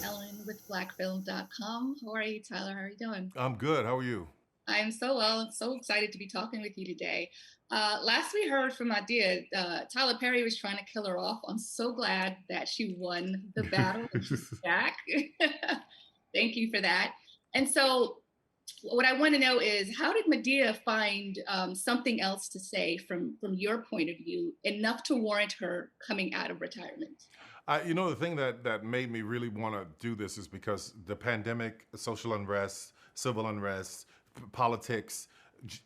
Ellen with blackfilm.com. How are you, Tyler? How are you doing? I'm good. How are you? I'm so well. I'm so excited to be talking with you today. Last we heard from Madea, Tyler Perry was trying to kill her off. I'm so glad that she won the battle and she's back. Thank you for that. And so, what I want to know is, how did Madea find something else to say from your point of view, enough to warrant her coming out of retirement? The thing that made me really want to do this is because the pandemic, social unrest, civil unrest, politics,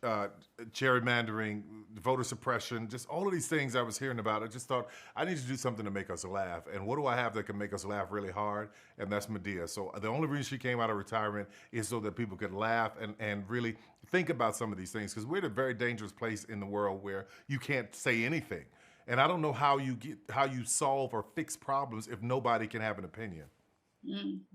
uh, gerrymandering, voter suppression, just all of these things I was hearing about. I just thought I need to do something to make us laugh. And what do I have that can make us laugh really hard? And that's Madea. So the only reason she came out of retirement is so that people could laugh and really think about some of these things, because we're in a very dangerous place in the world where you can't say anything. And I don't know how you solve or fix problems if nobody can have an opinion.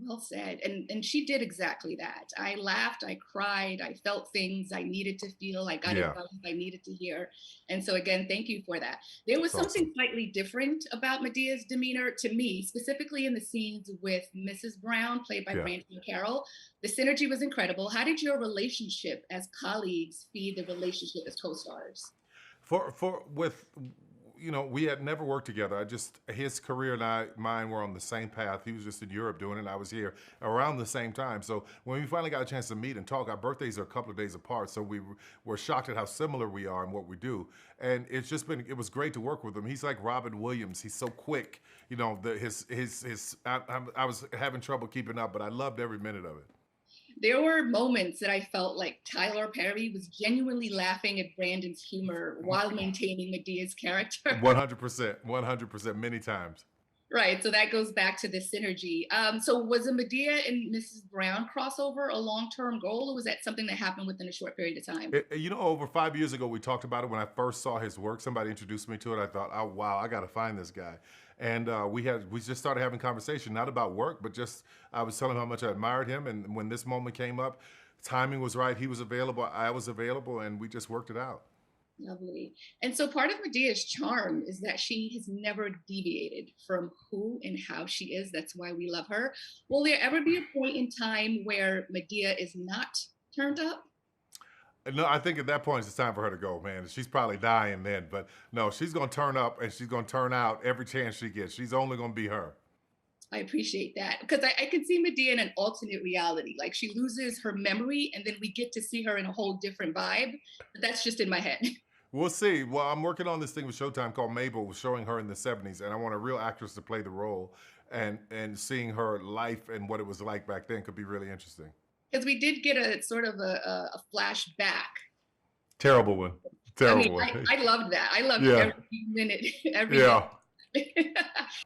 Well said. And she did exactly that. I laughed, I cried, I felt things I needed to feel, I got Yeah, advice I needed to hear. And so again, thank you for that. There was it's awesome. something slightly different about Medea's demeanor to me, specifically in the scenes with Mrs. Brown, played by Yeah. Brandon Carroll. The synergy was incredible. How did your relationship as colleagues feed the relationship as co-stars? For with we had never worked together. I just his career and mine were on the same path. He was just in Europe doing it. I was here around the same time. So when we finally got a chance to meet and talk, our birthdays are a couple of days apart. So we were shocked at how similar we are in what we do. And it was great to work with him. He's like Robin Williams. He's so quick. I was having trouble keeping up, but I loved every minute of it. There were moments that I felt like Tyler Perry was genuinely laughing at Brandon's humor while maintaining Medea's character. 100%, 100%, many times. Right. So that goes back to the synergy. So was a Medea and Mrs. Brown crossover a long-term goal, or was that something that happened within a short period of time? Over 5 years ago, we talked about it when I first saw his work. Somebody introduced me to it. I thought, oh wow, I got to find this guy. And we just started having conversation, not about work, but just I was telling him how much I admired him. And when this moment came up, timing was right. He was available, I was available, and we just worked it out. Lovely. And so part of Medea's charm is that she has never deviated from who and how she is. That's why we love her. Will there ever be a point in time where Medea is not turned up? No, I think at that point it's time for her to go, man. She's probably dying then, but no, she's gonna turn up and she's gonna turn out every chance she gets. She's only gonna be her. I appreciate that because I can see Medea in an alternate reality. Like she loses her memory and then we get to see her in a whole different vibe. But that's just in my head. We'll see. Well, I'm working on this thing with Showtime called Mabel, showing her in the '70s, and I want a real actress to play the role, and seeing her life and what it was like back then could be really interesting. Because we did get a sort of a flashback. Terrible one. I Terrible mean, one. I loved that. I loved Yeah. every minute, every Yeah. minute.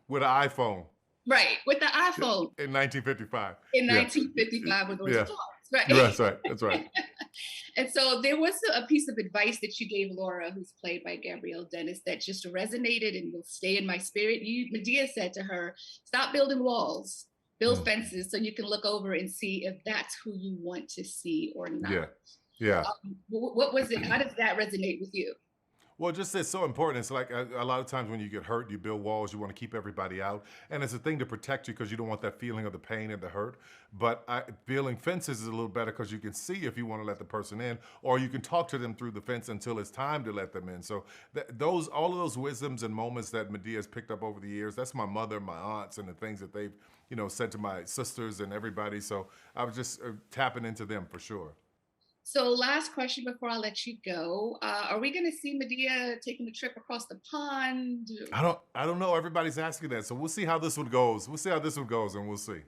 With an iPhone Right, with the iPhone in 1955. in Yeah. 1955 with those Yeah. stars, right? That's right. That's right. And so there was a piece of advice that you gave Laura, who's played by Gabrielle Dennis, that just resonated and will stay in my spirit. Medea said to her, "Stop building walls, build Mm. fences, so you can look over and see if that's who you want to see or Yeah. not." Yeah. What was it? How does that resonate with you? Well, just it's so important. It's like a lot of times when you get hurt, you build walls. You want to keep everybody out, and it's a thing to protect you because you don't want that feeling of the pain and the hurt. But building fences is a little better because you can see if you want to let the person in, or you can talk to them through the fence until it's time to let them in. So all of those wisdoms and moments that Medea has picked up over the years, that's my mother, my aunts, and the things that they've said to my sisters and everybody. So I was just tapping into them for sure. So, last question before I let you go: are we going to see Medea taking a trip across the pond? I don't know. Everybody's asking that, so we'll see how this one goes. We'll see how this one goes, and we'll see.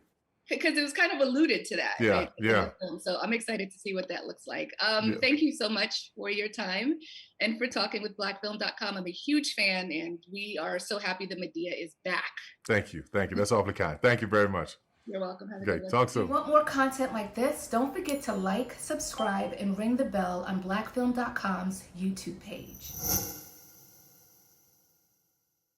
Because it was kind of alluded to that, Yeah, right? yeah, So I'm excited to see what that looks like. yeah. Thank you so much for your time and for talking with blackfilm.com. I'm a huge fan, and we are so happy that Medea is back. Thank you, thank you. That's awfully kind. Thank you very much. You're welcome. Have a good Okay, one. talk If you soon. want more content like this, don't forget to like, subscribe, and ring the bell on blackfilm.com's YouTube page.